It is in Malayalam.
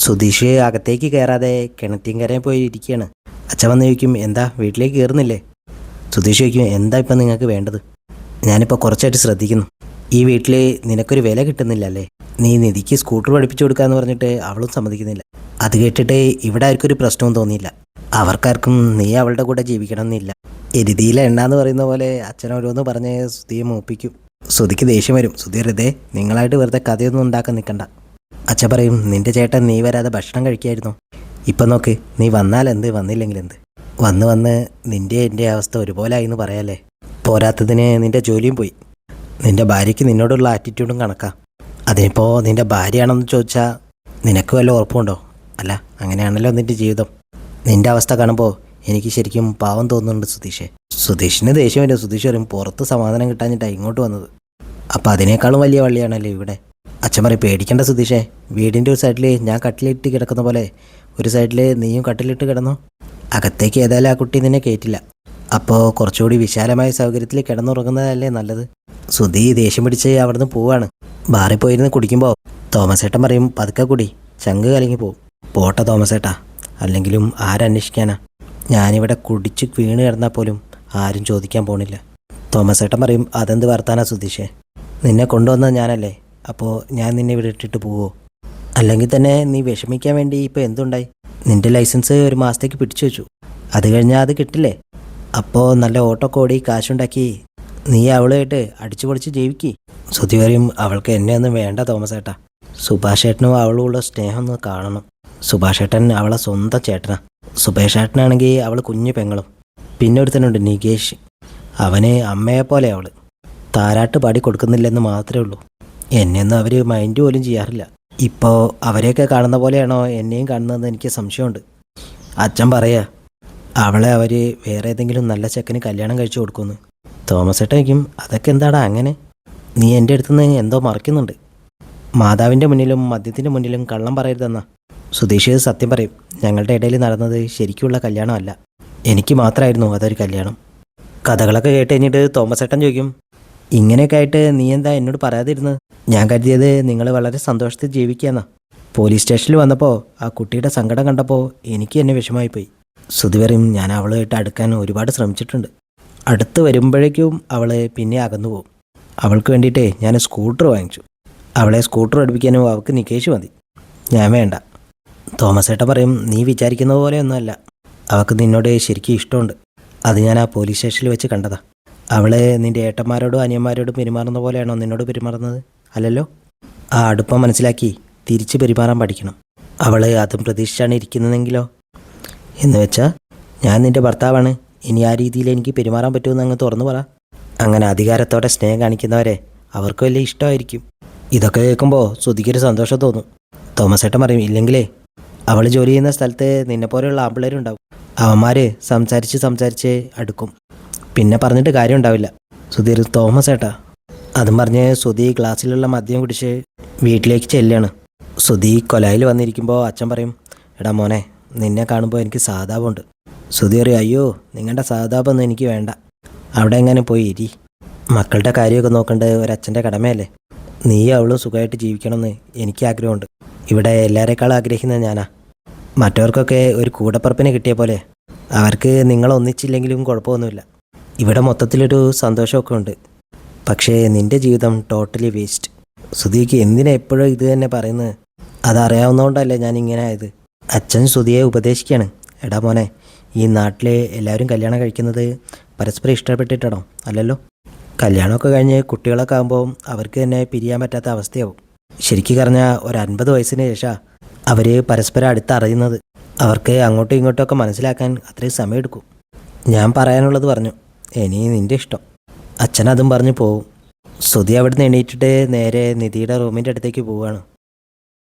സുധീഷ് അകത്തേക്ക് കയറാതെ കിണറ്റിൻകരയിൽ പോയി ഇരിക്കുകയാണ്. അച്ഛൻ വന്ന് ചോദിക്കും, എന്താ വീട്ടിലേക്ക് കയറുന്നില്ലേ? സുധീഷ് ചോദിക്കും, എന്താ ഇപ്പം നിങ്ങൾക്ക് വേണ്ടത്? ഞാനിപ്പോൾ കുറച്ചായിട്ട് ശ്രദ്ധിക്കുന്നു, ഈ വീട്ടിൽ നിനക്കൊരു വില കിട്ടുന്നില്ല അല്ലേ? നീ നിധിക്ക് സ്കൂട്ടർ പഠിപ്പിച്ചു കൊടുക്കാന്ന് പറഞ്ഞിട്ട് അവളും സമ്മതിക്കുന്നില്ല. അത് കേട്ടിട്ട് ഇവിടെ ആർക്കും ഒരു പ്രശ്നവും തോന്നിയില്ല. അവർക്കാർക്കും നീ അവളുടെ കൂടെ ജീവിക്കണം എന്നില്ല. എരുതിയിലെ എണ്ണ എന്ന് പറയുന്ന പോലെ അച്ഛൻ ഓരോന്ന് പറഞ്ഞ് സുധിയെ മോപ്പിക്കും. സുധിക്ക് ദേഷ്യം വരും. സുധി വെറുതെ നിങ്ങളായിട്ട് വെറുതെ കഥയൊന്നും ഉണ്ടാക്കാൻ നിൽക്കണ്ട. അച്ഛൻ പറയും, നിന്റെ ചേട്ടൻ നീ വരാതെ ഭക്ഷണം കഴിക്കായിരുന്നു. ഇപ്പം നോക്ക്, നീ വന്നാൽ എന്ത് വന്നില്ലെങ്കിൽ എന്ത്, വന്ന് വന്ന് നിൻ്റെ എൻ്റെ അവസ്ഥ ഒരുപോലെ ആയി എന്ന് പറയാല്ലേ. പോരാത്തതിന് നിൻ്റെ ജോലിയും പോയി. നിൻ്റെ ഭാര്യയ്ക്ക് നിന്നോടുള്ള ആറ്റിറ്റ്യൂഡും കണക്കാം. അതിനിപ്പോൾ നിൻ്റെ ഭാര്യയാണെന്ന് ചോദിച്ചാൽ നിനക്ക് വല്ല ഉറപ്പുണ്ടോ? അല്ല, അങ്ങനെയാണല്ലോ നിൻ്റെ ജീവിതം. നിൻ്റെ അവസ്ഥ കാണുമ്പോൾ എനിക്ക് ശരിക്കും പാവം തോന്നുന്നുണ്ട് സുധീഷേ. സുധീഷിന് ദേഷ്യം വരും. സുധീഷ് വരും, പുറത്ത് സമാധാനം കിട്ടാഞ്ഞിട്ടാണ് ഇങ്ങോട്ട് വന്നത്. അപ്പോൾ അതിനേക്കാളും വലിയ വള്ളിയാണല്ലോ ഇവിടെ. അച്ഛൻ പറയും, പേടിക്കേണ്ട സുധീഷേ, വീടിൻ്റെ ഒരു സൈഡിൽ ഞാൻ കട്ടിലിട്ട് കിടക്കുന്ന പോലെ ഒരു സൈഡിൽ നീയും കട്ടിലിട്ട് കിടന്നോ. അകത്തേക്ക് ഏതായാലും ആ കുട്ടി നിന്നെ കയറ്റില്ല. അപ്പോൾ കുറച്ചുകൂടി വിശാലമായ സൗകര്യത്തിൽ കിടന്നുറങ്ങുന്നതല്ലേ നല്ലത്. സുധി ദേഷ്യം പിടിച്ച് അവിടുന്ന് പോവാണ്. ബാറിൽ പോയിരുന്ന് കുടിക്കുമ്പോൾ തോമസേട്ടൻ പറയും, പതുക്കെ കുടി, ചങ്ക് കലങ്ങി പോവും. പോട്ടെ തോമസേട്ടാ, അല്ലെങ്കിലും ആരന്വേഷിക്കാനാ? ഞാനിവിടെ കുടിച്ച് വീണ് കിടന്നാൽ പോലും ആരും ചോദിക്കാൻ പോണില്ല. തോമസേട്ടൻ പറയും, അതെന്ത് വർത്താനാ സുധീഷേ, നിന്നെ കൊണ്ടുവന്നത് ഞാനല്ലേ, അപ്പോൾ ഞാൻ നിന്നെ ഇവിടെ ഇട്ടിട്ട് പോവോ? അല്ലെങ്കിൽ തന്നെ നീ വിഷമിക്കാൻ വേണ്ടി ഇപ്പോൾ എന്തുണ്ടായി? നിൻ്റെ ലൈസൻസ് ഒരു മാസത്തേക്ക് പിടിച്ചു വെച്ചു, അത് കഴിഞ്ഞാൽ അത് കിട്ടില്ലേ? അപ്പോൾ നല്ല ഓട്ടോ ഓടി കാശുണ്ടാക്കി നീ അവളുമായിട്ട് അടിച്ചു പൊളിച്ച് ജീവിക്കി. സുധി പറയും, അവൾക്ക് എന്നെ ഒന്നും വേണ്ട തോമസേട്ടാ, സുഭാഷ് ഏട്ടനും അവളുള്ള സ്നേഹം ഒന്ന് കാണണം. സുഭാഷ് ഏട്ടൻ അവളെ സ്വന്തം ചേട്ടനാ. സുഭേഷ് ഏട്ടനാണെങ്കിൽ അവൾ കുഞ്ഞു പെങ്ങളും. പിന്നെ ഒരുത്തനുണ്ട് നികേഷ്, അവന് അമ്മയെപ്പോലെ അവൾ. താരാട്ട് പാടി കൊടുക്കുന്നില്ലെന്ന് മാത്രമേ ഉള്ളൂ. എന്നെയൊന്നും അവർ മൈൻഡ് പോലും ചെയ്യാറില്ല. ഇപ്പോൾ അവരെയൊക്കെ കാണുന്ന പോലെയാണോ എന്നെയും കാണുന്നതെന്ന് എനിക്ക് സംശയമുണ്ട്. അച്ഛൻ പറയാ, അവളെ അവർ വേറെ ഏതെങ്കിലും നല്ല ചെക്കന് കല്യാണം കഴിച്ചു കൊടുക്കുമെന്ന്. തോമസേട്ടനിക്കും, അതൊക്കെ എന്താടാ അങ്ങനെ? നീ എൻ്റെ അടുത്തുനിന്ന് എന്തോ മറക്കുന്നുണ്ട്. മാതാവിൻ്റെ മുന്നിലും മദ്യത്തിൻ്റെ മുന്നിലും കള്ളം പറയരുതെന്നാ. സുധീഷ് സത്യം പറയും, ഞങ്ങളുടെ ഇടയിൽ നടന്നത് ശരിക്കുള്ള കല്യാണമല്ല, എനിക്ക് മാത്രമായിരുന്നു അതൊരു കല്യാണം. കഥകളൊക്കെ കേട്ട് കഴിഞ്ഞിട്ട് തോമസേട്ടൻ ചോദിക്കും, ഇങ്ങനെയൊക്കെ ആയിട്ട് നീ എന്താ എന്നോട് പറയാതിരുന്നത്? ഞാൻ കരുതിയത് നിങ്ങൾ വളരെ സന്തോഷത്തിൽ ജീവിക്കുകയെന്നാ. പോലീസ് സ്റ്റേഷനിൽ വന്നപ്പോൾ ആ കുട്ടിയുടെ സങ്കടം കണ്ടപ്പോൾ എനിക്ക് എന്നെ വിഷമമായിപ്പോയി. സുധി പറയും, ഞാൻ അവളുമായിട്ട് അടുക്കാൻ ഒരുപാട് ശ്രമിച്ചിട്ടുണ്ട്. അടുത്ത് വരുമ്പോഴേക്കും അവൾ പിന്നെ അകന്നു പോകും. അവൾക്ക് വേണ്ടിയിട്ടേ ഞാൻ സ്കൂട്ടർ വാങ്ങിച്ചു. അവളെ സ്കൂട്ടർ പഠിപ്പിക്കാനും അവൾക്ക് നികേഷ് മതി, ഞാൻ വേണ്ട. തോമസേട്ടൻ പറയും, നീ വിചാരിക്കുന്ന പോലെയൊന്നുമല്ല, അവൾക്ക് നിന്നോട് ശരിക്കും ഇഷ്ടമുണ്ട്. അത് ഞാൻ ആ പോലീസ് സ്റ്റേഷനിൽ വെച്ച് കണ്ടതാ. അവളെ നിൻ്റെ ഏട്ടന്മാരോടും അനിയന്മാരോടും പെരുമാറുന്ന പോലെയാണോ നിന്നോട് പെരുമാറുന്നത്? അല്ലല്ലോ. ആ അടുപ്പം മനസ്സിലാക്കി തിരിച്ച് പെരുമാറാൻ പഠിക്കണം. അവൾ അതും പ്രതീക്ഷിച്ചാണ് ഇരിക്കുന്നതെങ്കിലോ? എന്ന് വെച്ചാൽ ഞാൻ നിൻ്റെ ഭർത്താവാണ്, ഇനി ആ രീതിയിൽ എനിക്ക് പെരുമാറാൻ പറ്റുമെന്ന് അങ്ങ് തുറന്നു പറ. അങ്ങനെ അധികാരത്തോടെ സ്നേഹം കാണിക്കുന്നവരെ അവർക്ക് വലിയ ഇഷ്ടമായിരിക്കും. ഇതൊക്കെ കേൾക്കുമ്പോൾ സുധിക്കൊരു സന്തോഷം തോന്നും. തോമസേട്ടൻ പറയും, ഇല്ലെങ്കിലേ അവൾ ജോലി ചെയ്യുന്ന സ്ഥലത്ത് നിന്നെപ്പോലെയുള്ള ആമ്പിള്ളേരുണ്ടാവും. അവന്മാർ സംസാരിച്ച് അടുക്കും, പിന്നെ പറഞ്ഞിട്ട് കാര്യം ഉണ്ടാവില്ല. സുധീർ, തോമസേട്ടാ. അതും പറഞ്ഞ് സുധി ഗ്ലാസ്സിലുള്ള മദ്യം കുടിച്ച് വീട്ടിലേക്ക് ചെല്ലുകയാണ്. സുധി കൊലായിൽ വന്നിരിക്കുമ്പോൾ അച്ഛൻ പറയും, എടാ മോനെ, നിന്നെ കാണുമ്പോൾ എനിക്ക് സഹതാപമുണ്ട്. സുധി പറയും, അയ്യോ, നിങ്ങളുടെ സഹതാപമൊന്നും എനിക്ക് വേണ്ട, അവിടെ എങ്ങനെ പോയി ഇരി. മക്കളുടെ കാര്യമൊക്കെ നോക്കേണ്ടത് ഒരച്ഛൻ്റെ കടമയല്ലേ. നീ അവളും സുഖമായിട്ട് ജീവിക്കണമെന്ന് എനിക്ക് ആഗ്രഹമുണ്ട്. ഇവിടെ എല്ലാവരെക്കാളും ആഗ്രഹിക്കുന്നത് ഞാനാ. മറ്റവർക്കൊക്കെ ഒരു കൂടപ്പറപ്പിനെ കിട്ടിയ പോലെ. അവർക്ക് നിങ്ങളൊന്നിച്ചില്ലെങ്കിലും കുഴപ്പമൊന്നുമില്ല. ഇവിടെ മൊത്തത്തിലൊരു സന്തോഷമൊക്കെ ഉണ്ട്. പക്ഷേ നിൻ്റെ ജീവിതം ടോട്ടലി വേസ്റ്റ്. സുധിക്ക് എന്തിനാ എപ്പോഴും ഇത് തന്നെ പറയുന്നത്? അതറിയാവുന്നതുകൊണ്ടല്ലേ ഞാൻ ഇങ്ങനെ ആയത്. അച്ഛൻ സുധിയെ ഉപദേശിക്കുകയാണ്, എടാ മോനെ, ഈ നാട്ടിലെ എല്ലാവരും കല്യാണം കഴിക്കുന്നത് പരസ്പരം ഇഷ്ടപ്പെട്ടിട്ടാണോ? അല്ലല്ലോ. കല്യാണമൊക്കെ കഴിഞ്ഞ് കുട്ടികളൊക്കെ ആകുമ്പോൾ അവർക്ക് തന്നെ പിരിയാൻ പറ്റാത്ത അവസ്ഥയാവും. ശരിക്കും പറഞ്ഞാൽ ഒരു 50 വയസ്സിന് ശേഷം അവർ പരസ്പരം അടുത്തറിയുന്നത്. അവർക്ക് അങ്ങോട്ടും ഇങ്ങോട്ടുമൊക്കെ മനസ്സിലാക്കാൻ അത്രയും സമയമെടുക്കും. ഞാൻ പറയാനുള്ളത് പറഞ്ഞു, ഇനി നിൻ്റെ ഇഷ്ടം. അച്ഛൻ അതും പറഞ്ഞ് പോവും. സുധി അവിടുന്ന് എണീറ്റിട്ട് നേരെ നിധിയുടെ റൂമിൻ്റെ അടുത്തേക്ക് പോവുകയാണ്.